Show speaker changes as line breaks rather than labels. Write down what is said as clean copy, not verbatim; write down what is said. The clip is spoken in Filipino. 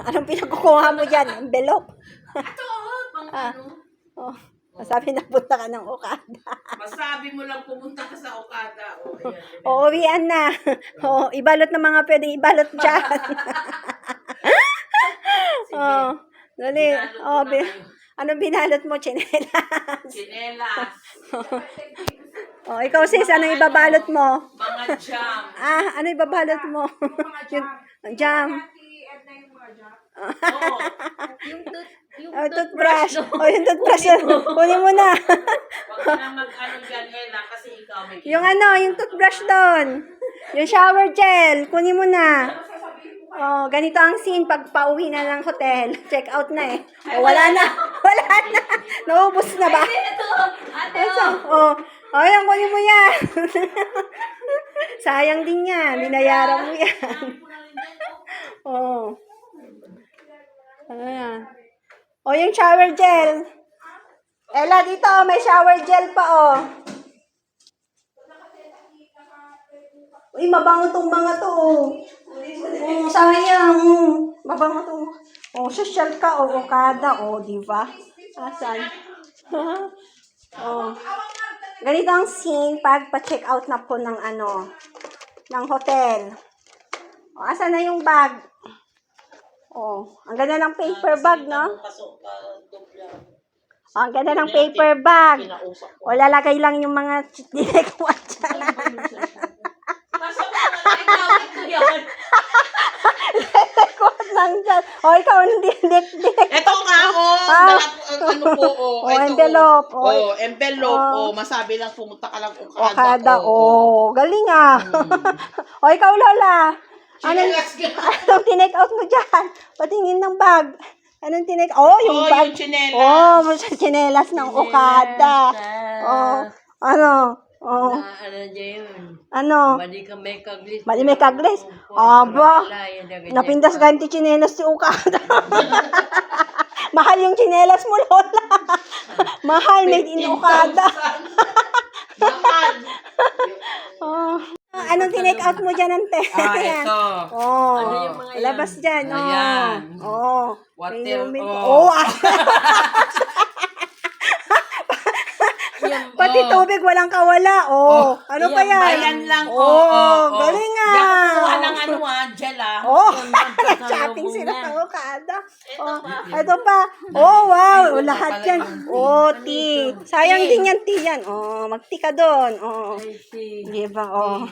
Anong pinagkukuha mo dyan? Envelope?
Ito, pang
Ah.
ano.
Oh, sabi na punta ka ng Okada.
Masabi mo lang pumunta ka sa Okada. O, ayan.
O, uwian na. O, ibalot ng mga pwedeng ibalot dyan.
Sige.
Oh, dali.
Binalot
Oh,
ko na kayo.
anong binalot mo? Chinelas.
Chinelas.
Oh, ikaw sis, anong ibabalot mo?
Mga jam.
Ano ibabalot mo? Yung jam.
Oo.
Oh, toothbrush. Oh, yung toothbrush. Kunin mo na.
Huwag ka na mag-ano dyan, Ella, kasi ikaw may
Yung toothbrush doon. Yung shower gel. Kunin mo na. Oh, ganito ang scene pag pauwi na ng hotel. Check out na eh. Oh, wala na. Wala na. Naubos na ba?
Ate,
Oh, ayan, kunin mo yan. Sayang din yan. Binayaran mo yan. Oh. Ano yan? Oh, yung shower gel. Ella, dito, may shower gel pa, oh. Uy, mabango tong mga to, oh. Sayang. Mabango to. Oh, social ka, oh, Okada, oh, di ba? Asan? Oh. Ganito ang scene pag pa-check out na po ng ng hotel. Oh, asan na yung bag? Oh, ang ganda ng paper bag, no? Oh, ang ganda ng paper bag. O, lalagay lang yung mga dinekuha dyan.
nasa mga ikaw, ito yan.
Dinekuha lang dyan. O, ikaw,
Ito nga, ano po,
Oh, envelope.
Oh, envelope, masabi lang pumunta ka lang
Okada, galing ah. O, ikaw, Lola. Anong tinake out mo dyan? Patingin ng bag. Anong tinake? Oh, yung bag.
yung chinelas.
Oh, chinelas ng Okada. Oh, ano? Oh,
Ano dyan yun?
ano?
Mali ka may kaglis.
Mali may kaglis. Aba, napindas ganti chinelas si Okada. Mahal yung chinelas mo, Lola. Mahal, made in Okada.
Mahal.
Oh. Anong tinake out mo dyan, ante? Ayan.
Ito.
Oh,
Ano yung mga yan?
labas dyan. Oh.
Ayan.
Oh.
Water,
Inumin ko.
oh.
Pati tubig walang kawala. Oh. Ano pa yan?
Bayan lang.
Galing nga.
Yan, kukuha ng gel
Oh, shopping sila sa Okada. Oh, ito pa. Oh, wow. Oh, lahat yan. Oh, tea. Sayang din yan, tea yan. Oh, mag-tea ka doon. Oh.
I see.
Diba? Oh.